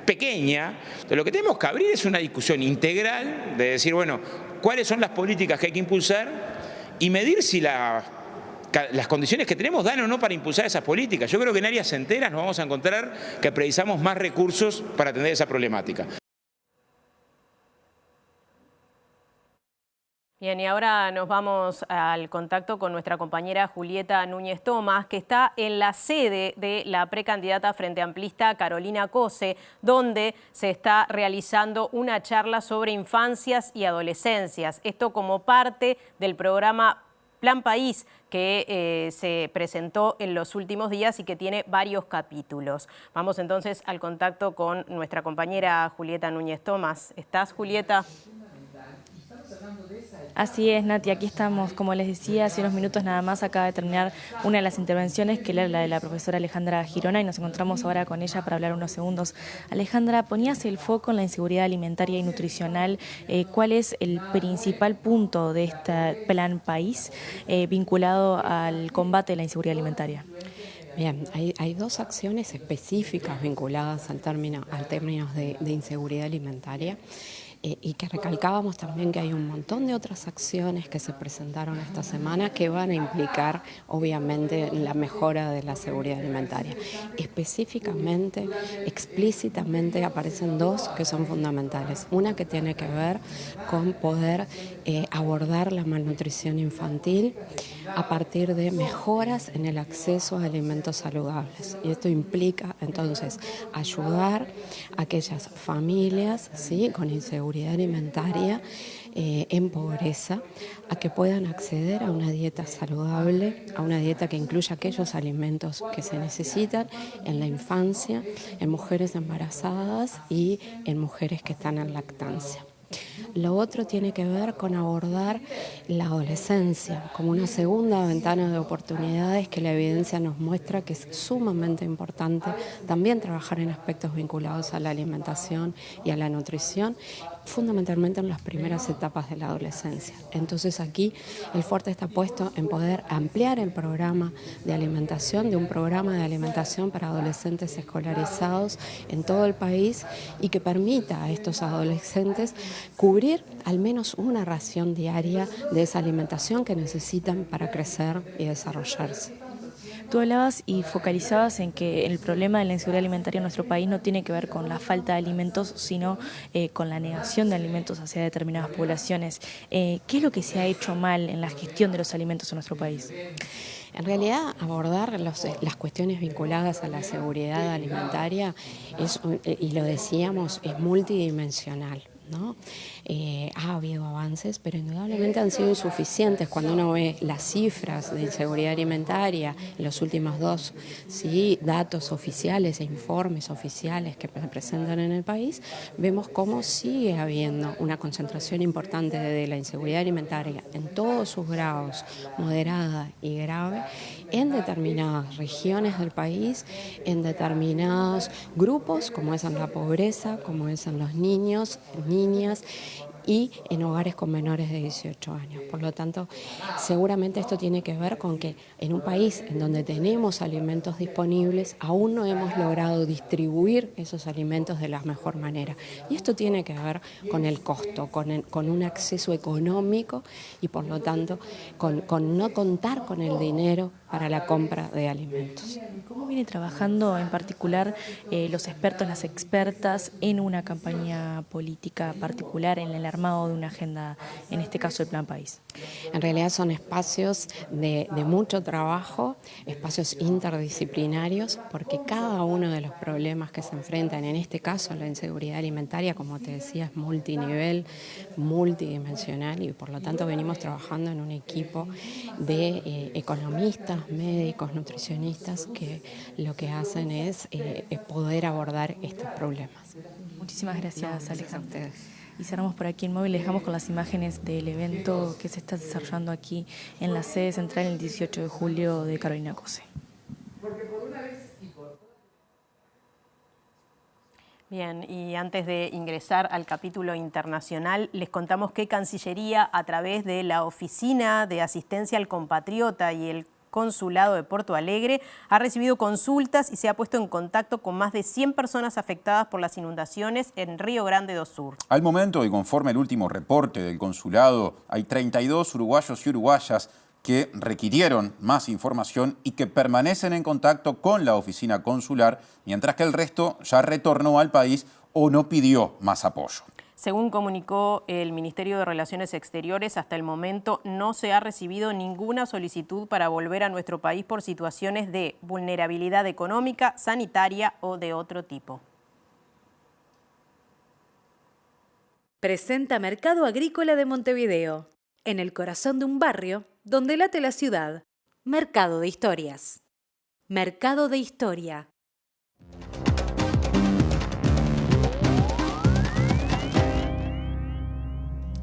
pequeña. Entonces, lo que tenemos que abrir es una discusión integral de decir, bueno, cuáles son las políticas que hay que impulsar y medir si las condiciones que tenemos dan o no para impulsar esas políticas. Yo creo que en áreas enteras nos vamos a encontrar que precisamos más recursos para atender esa problemática. Bien, y ahora nos vamos al contacto con nuestra compañera Julieta Núñez Tomás, que está en la sede de la precandidata Frente Amplista Carolina Cose, donde se está realizando una charla sobre infancias y adolescencias. Esto como parte del programa Plan País, que se presentó en los últimos días y que tiene varios capítulos. Vamos entonces al contacto con nuestra compañera Julieta Núñez Tomás. ¿Estás, Julieta? Así es, Nati, aquí estamos, como les decía, hace unos minutos nada más acaba de terminar una de las intervenciones, que era la de la profesora Alejandra Girona, y nos encontramos ahora con ella para hablar unos segundos. Alejandra, ponías el foco en la inseguridad alimentaria y nutricional. ¿Cuál es el principal punto de este Plan País vinculado al combate de la inseguridad alimentaria? Bien, hay dos acciones específicas vinculadas al término de inseguridad alimentaria. Y que recalcábamos también que hay un montón de otras acciones que se presentaron esta semana que van a implicar, obviamente, la mejora de la seguridad alimentaria. Específicamente, explícitamente, aparecen dos que son fundamentales. Una que tiene que ver con poder abordar la malnutrición infantil a partir de mejoras en el acceso a alimentos saludables. Y esto implica, entonces, ayudar a aquellas familias, ¿sí?, con inseguridad alimentaria en pobreza, a que puedan acceder a una dieta saludable, a una dieta que incluya aquellos alimentos que se necesitan en la infancia, en mujeres embarazadas y en mujeres que están en lactancia. Lo otro tiene que ver con abordar la adolescencia como una segunda ventana de oportunidades que la evidencia nos muestra que es sumamente importante también trabajar en aspectos vinculados a la alimentación y a la nutrición, fundamentalmente en las primeras etapas de la adolescencia. Entonces aquí el fuerte está puesto en poder ampliar el programa de alimentación, de un programa de alimentación para adolescentes escolarizados en todo el país y que permita a estos adolescentes cubrir al menos una ración diaria de esa alimentación que necesitan para crecer y desarrollarse. Tú hablabas y focalizabas en que el problema de la inseguridad alimentaria en nuestro país no tiene que ver con la falta de alimentos, sino con la negación de alimentos hacia determinadas poblaciones. ¿Qué es lo que se ha hecho mal en la gestión de los alimentos en nuestro país? En realidad, abordar las cuestiones vinculadas a la seguridad alimentaria y lo decíamos, es multidimensional, ¿no? Ha habido avances, pero indudablemente han sido insuficientes. Cuando uno ve las cifras de inseguridad alimentaria en los últimos datos oficiales e informes oficiales que se presentan en el país, vemos cómo sigue habiendo una concentración importante de la inseguridad alimentaria en todos sus grados, moderada y grave, en determinadas regiones del país, en determinados grupos, como es en la pobreza, como es en los niños, niñas, y en hogares con menores de 18 años. Por lo tanto, seguramente esto tiene que ver con que en un país en donde tenemos alimentos disponibles, aún no hemos logrado distribuir esos alimentos de la mejor manera. Y esto tiene que ver con el costo, con un acceso económico y por lo tanto con no contar con el dinero para la compra de alimentos. ¿Cómo viene trabajando en particular los expertos, las expertas en una campaña política particular, en el armado de una agenda, en este caso el Plan País? En realidad son espacios de mucho trabajo, espacios interdisciplinarios, porque cada uno de los problemas que se enfrentan, en este caso la inseguridad alimentaria, como te decía, es multinivel, multidimensional y por lo tanto venimos trabajando en un equipo de economistas, médicos, nutricionistas que lo que hacen es poder abordar estos problemas. Muchísimas gracias, Alejandra. Y cerramos por aquí en móvil, les dejamos con las imágenes del evento que se está desarrollando aquí en la sede central el 18 de julio de Carolina Cose. Bien, y antes de ingresar al capítulo internacional, les contamos que Cancillería, a través de la Oficina de Asistencia al Compatriota y el Consulado de Porto Alegre, ha recibido consultas y se ha puesto en contacto con más de 100 personas afectadas por las inundaciones en Río Grande do Sur. Al momento, y conforme el último reporte del consulado, hay 32 uruguayos y uruguayas que requirieron más información y que permanecen en contacto con la oficina consular, mientras que el resto ya retornó al país o no pidió más apoyo. Según comunicó el Ministerio de Relaciones Exteriores, hasta el momento no se ha recibido ninguna solicitud para volver a nuestro país por situaciones de vulnerabilidad económica, sanitaria o de otro tipo. Presenta Mercado Agrícola de Montevideo, en el corazón de un barrio donde late la ciudad. Mercado de Historias. Mercado de Historia.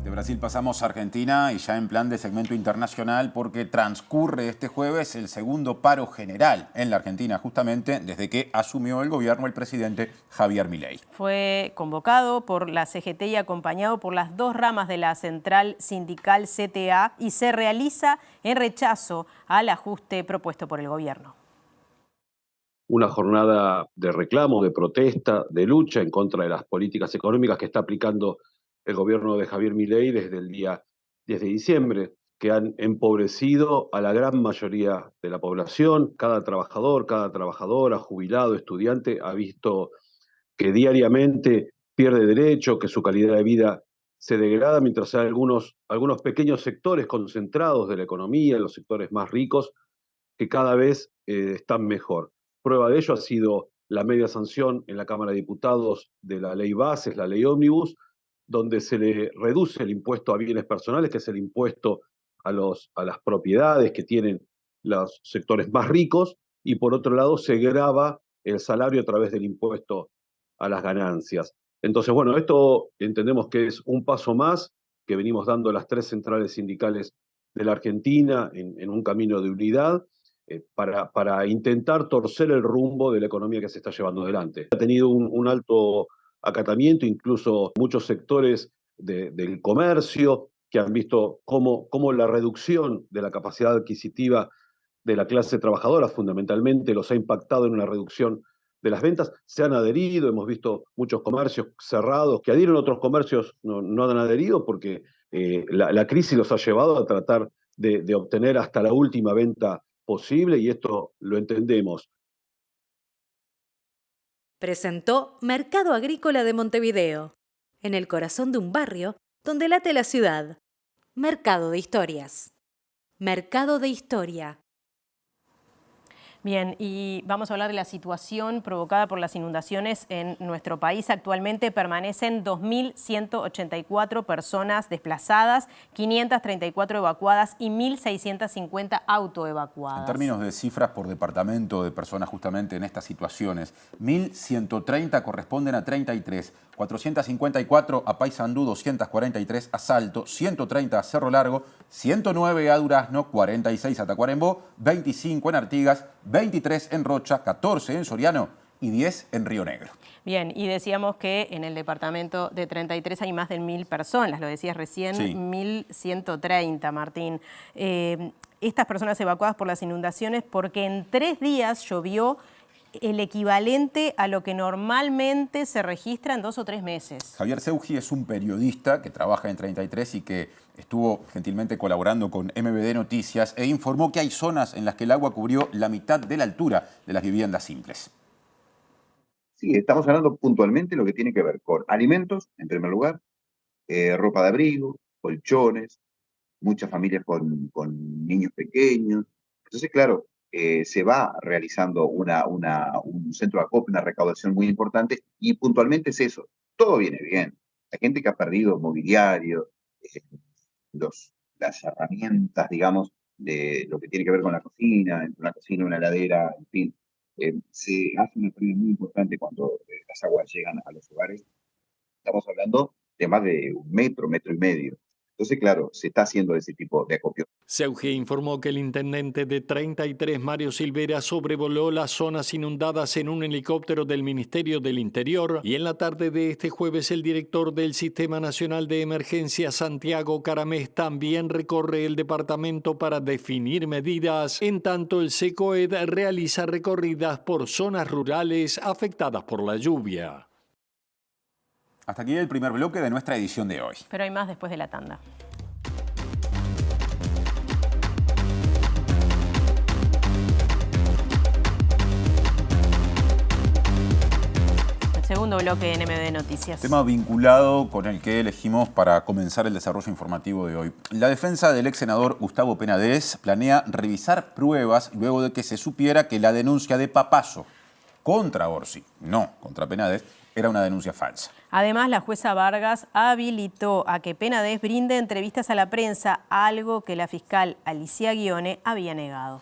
De Brasil pasamos a Argentina y ya en plan de segmento internacional porque transcurre este jueves el segundo paro general en la Argentina, justamente desde que asumió el gobierno el presidente Javier Milei. Fue convocado por la CGT y acompañado por las dos ramas de la central sindical CTA y se realiza en rechazo al ajuste propuesto por el gobierno. Una jornada de reclamo, de protesta, de lucha en contra de las políticas económicas que está aplicando el gobierno de Javier Milei desde el día 10 de diciembre, que han empobrecido a la gran mayoría de la población. Cada trabajador, cada trabajadora, jubilado, estudiante, ha visto que diariamente pierde derecho, que su calidad de vida se degrada, mientras hay algunos pequeños sectores concentrados de la economía, los sectores más ricos, que cada vez están mejor. Prueba de ello ha sido la media sanción en la Cámara de Diputados de la ley Bases, la ley Ómnibus, donde se le reduce el impuesto a bienes personales, que es el impuesto a las propiedades que tienen los sectores más ricos, y por otro lado se grava el salario a través del impuesto a las ganancias. Entonces, bueno, esto entendemos que es un paso más que venimos dando las tres centrales sindicales de la Argentina en un camino de unidad para intentar torcer el rumbo de la economía que se está llevando adelante. Ha tenido un alto acatamiento, incluso muchos sectores del comercio que han visto cómo la reducción de la capacidad adquisitiva de la clase trabajadora fundamentalmente los ha impactado en una reducción de las ventas. Se han adherido, hemos visto muchos comercios cerrados que adhieren, otros comercios no han adherido porque la crisis los ha llevado a tratar de obtener hasta la última venta posible y esto lo entendemos. Presentó Mercado Agrícola de Montevideo, en el corazón de un barrio donde late la ciudad. Mercado de Historias. Mercado de Historia. Bien, y vamos a hablar de la situación provocada por las inundaciones en nuestro país. Actualmente permanecen 2.184 personas desplazadas, 534 evacuadas y 1.650 autoevacuadas. En términos de cifras por departamento de personas justamente en estas situaciones, 1.130 corresponden a 33, 454 a Paysandú, 243 a Salto, 130 a Cerro Largo, 109 a Durazno, 46 a Tacuarembó, 25 en Artigas, 23 en Rocha, 14 en Soriano y 10 en Río Negro. Bien, y decíamos que en el departamento de 33 hay más de 1.000 personas, lo decías recién, sí. 1.130, Martín. Estas personas evacuadas por las inundaciones porque en 3 días llovió el equivalente a lo que normalmente se registra en 2 o 3 meses. Javier Seugi es un periodista que trabaja en 33 y que estuvo gentilmente colaborando con MBD Noticias e informó que hay zonas en las que el agua cubrió la mitad de la altura de las viviendas simples. Sí, estamos hablando puntualmente de lo que tiene que ver con alimentos, en primer lugar, ropa de abrigo, colchones, muchas familias con niños pequeños. Entonces, claro, se va realizando un centro de acopio, una recaudación muy importante y puntualmente es eso. Todo viene bien. Hay gente que ha perdido mobiliario, las herramientas, digamos, de lo que tiene que ver con la cocina, una heladera, en fin. Se hace una pérdida muy importante cuando las aguas llegan a los hogares. Estamos hablando de más de 1 metro, 1,5 metros. Entonces, claro, se está haciendo ese tipo de acopio. Seugi informó que el intendente de 33, Mario Silvera, sobrevoló las zonas inundadas en un helicóptero del Ministerio del Interior y en la tarde de este jueves el director del Sistema Nacional de Emergencia, Santiago Caramés, también recorre el departamento para definir medidas, en tanto el SECOED realiza recorridas por zonas rurales afectadas por la lluvia. Hasta aquí el primer bloque de nuestra edición de hoy. Pero hay más después de la tanda. El segundo bloque en MBD Noticias. Tema vinculado con el que elegimos para comenzar el desarrollo informativo de hoy. La defensa del ex senador Gustavo Penades planea revisar pruebas luego de que se supiera que la denuncia de Papazo contra Orsi, no contra Penades, era una denuncia falsa. Además, la jueza Vargas habilitó a que Penades brinde entrevistas a la prensa, algo que la fiscal Alicia Guione había negado.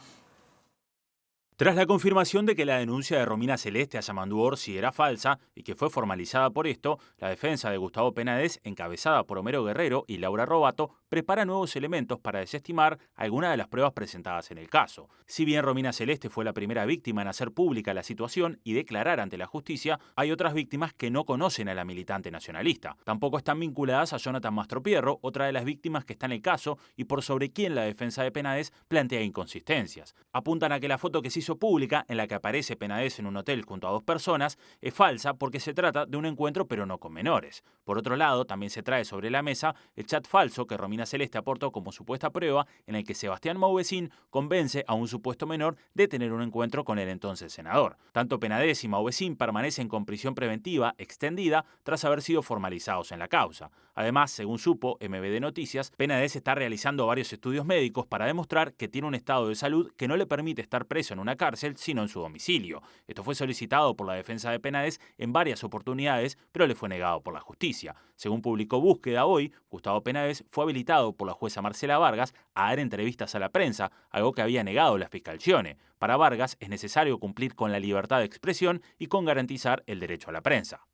Tras la confirmación de que la denuncia de Romina Celeste a Yamandu Orsi era falsa y que fue formalizada por esto, la defensa de Gustavo Penades, encabezada por Homero Guerrero y Laura Robato, prepara nuevos elementos para desestimar algunas de las pruebas presentadas en el caso. Si bien Romina Celeste fue la primera víctima en hacer pública la situación y declarar ante la justicia, hay otras víctimas que no conocen a la militante nacionalista. Tampoco están vinculadas a Jonathan Mastropierro, otra de las víctimas que está en el caso y por sobre quien la defensa de Penades plantea inconsistencias. Apuntan a que la foto que se hizo pública, en la que aparece Penades en un hotel junto a 2 personas, es falsa porque se trata de un encuentro pero no con menores. Por otro lado, también se trae sobre la mesa el chat falso que Romina Celeste aportó como supuesta prueba en el que Sebastián Mauvecín convence a un supuesto menor de tener un encuentro con el entonces senador. Tanto Penades y Mauvecín permanecen con prisión preventiva extendida tras haber sido formalizados en la causa. Además, según supo MBD Noticias, Penades está realizando varios estudios médicos para demostrar que tiene un estado de salud que no le permite estar preso en una cárcel, sino en su domicilio. Esto fue solicitado por la defensa de Penades en varias oportunidades, pero le fue negado por la justicia. Según publicó Búsqueda hoy, Gustavo Penades fue habilitado por la jueza Marcela Vargas a dar entrevistas a la prensa, algo que había negado la fiscal Gione. Para Vargas es necesario cumplir con la libertad de expresión y con garantizar el derecho a la prensa.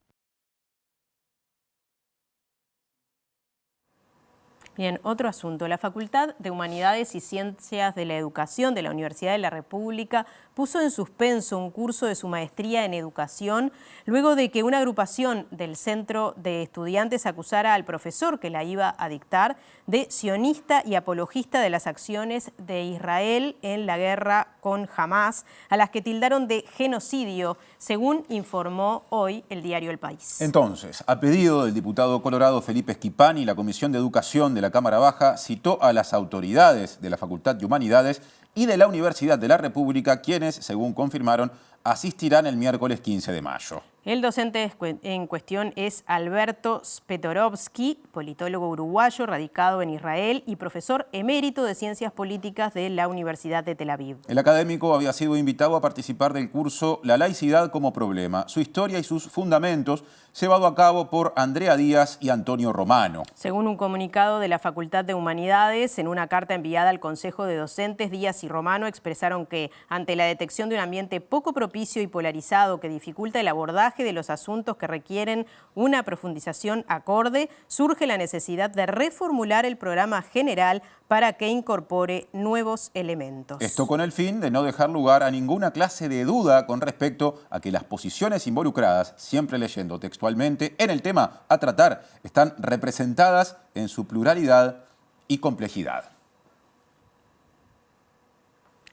Bien, otro asunto. La Facultad de Humanidades y Ciencias de la Educación de la Universidad de la República puso en suspenso un curso de su maestría en educación luego de que una agrupación del Centro de Estudiantes acusara al profesor que la iba a dictar de sionista y apologista de las acciones de Israel en la guerra con Hamás, a las que tildaron de genocidio, según informó hoy el diario El País. Entonces, a pedido del diputado colorado Felipe Schipani, la Comisión de Educación de la la Cámara Baja citó a las autoridades de la Facultad de Humanidades y de la Universidad de la República, quienes, según confirmaron, asistirán el miércoles 15 de mayo. El docente en cuestión es Alberto Spetorovsky, politólogo uruguayo radicado en Israel y profesor emérito de Ciencias Políticas de la Universidad de Tel Aviv. El académico había sido invitado a participar del curso La laicidad como problema, su historia y sus fundamentos, llevado a cabo por Andrea Díaz y Antonio Romano. Según un comunicado de la Facultad de Humanidades, en una carta enviada al Consejo de Docentes, Díaz y Romano expresaron que, ante la detección de un ambiente poco propicio y polarizado que dificulta el abordaje de los asuntos que requieren una profundización acorde, surge la necesidad de reformular el programa general para que incorpore nuevos elementos. Esto con el fin de no dejar lugar a ninguna clase de duda con respecto a que las posiciones involucradas, siempre leyendo textualmente, en el tema a tratar, están representadas en su pluralidad y complejidad.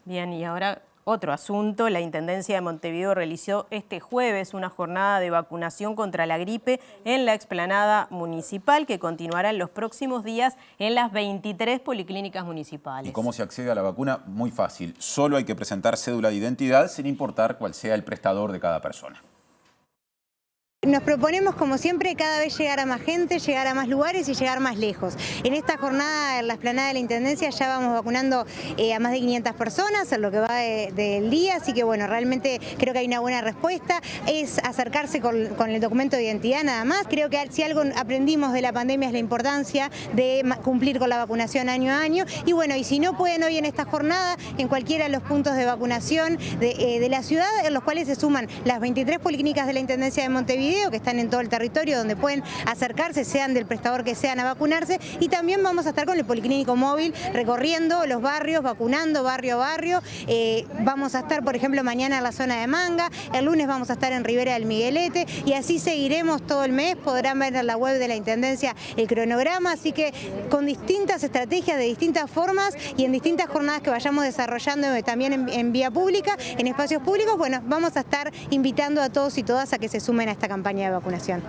Bien, y ahora otro asunto. La Intendencia de Montevideo realizó este jueves una jornada de vacunación contra la gripe en la explanada municipal que continuará en los próximos días en las 23 policlínicas municipales. ¿Y cómo se accede a la vacuna? Muy fácil. Solo hay que presentar cédula de identidad sin importar cuál sea el prestador de cada persona. Nos proponemos, como siempre, cada vez llegar a más gente, llegar a más lugares y llegar más lejos. En esta jornada, en la explanada de la Intendencia, ya vamos vacunando a más de 500 personas en lo que va del día, así que bueno, realmente creo que hay una buena respuesta. Es acercarse con el documento de identidad nada más. Creo que si algo aprendimos de la pandemia es la importancia de cumplir con la vacunación año a año. Y bueno, y si no pueden hoy en esta jornada, en cualquiera de los puntos de vacunación de la ciudad, en los cuales se suman las 23 policlínicas de la Intendencia de Montevideo, que están en todo el territorio, donde pueden acercarse, sean del prestador que sean, a vacunarse. Y también vamos a estar con el policlínico móvil recorriendo los barrios, vacunando barrio a barrio. Vamos a estar, por ejemplo, mañana en la zona de Manga, el lunes vamos a estar en Ribera del Miguelete y así seguiremos todo el mes. Podrán ver en la web de la Intendencia el cronograma, así que con distintas estrategias, de distintas formas y en distintas jornadas que vayamos desarrollando también en vía pública, en espacios públicos, bueno, vamos a estar invitando a todos y todas a que se sumen a esta campaña de vacunación.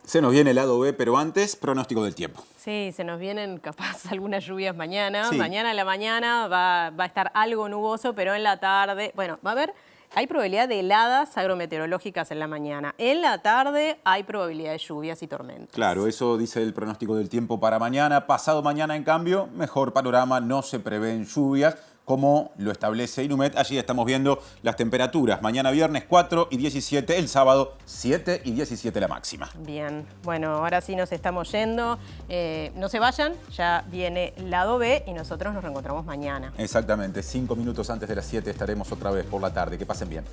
Se nos viene el lado B, pero antes, pronóstico del tiempo. Sí, se nos vienen capaz algunas lluvias mañana. Sí. Mañana en la mañana va a estar algo nuboso, pero en la tarde, bueno, va a haber, hay probabilidad de heladas agrometeorológicas en la mañana. En la tarde hay probabilidad de lluvias y tormentas. Claro, eso dice el pronóstico del tiempo para mañana. Pasado mañana, en cambio, mejor panorama, no se prevén lluvias, como lo establece Inumet. Allí estamos viendo las temperaturas. Mañana viernes 4 y 17, el sábado 7 y 17 la máxima. Bien, bueno, ahora sí nos estamos yendo. No se vayan, ya viene lado B y nosotros nos reencontramos mañana. Exactamente, 5 minutos antes de las 7 estaremos otra vez por la tarde. Que pasen bien.